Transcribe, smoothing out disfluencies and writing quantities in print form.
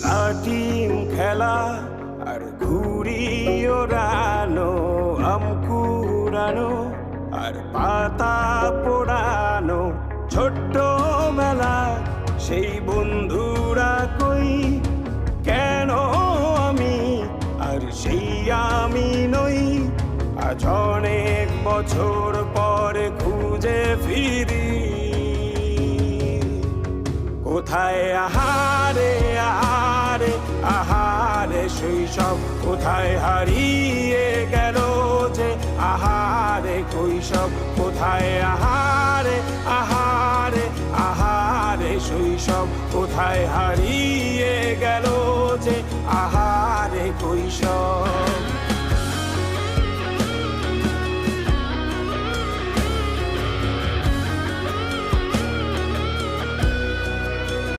লাটিম খেলা আর ঘুড়ি ওড়ানো, আম কুড়ানো আর পাতা পোড়ানো, ছোট্ট বেলা সেই বন্ধুরা কই, কেন আমি আর সেই আমি নই। আজ অনেক বছর পরে খুঁজে ফিরি, কোথায় আহারে আহারে আহারে শৈশব, কোথায় হারিয়ে গেল যে আহারে কৈশব, কোথায় আহারে আহারে আহারে শৈশব, কোথায় হারিয়ে গেল যে আহারে কৈশব।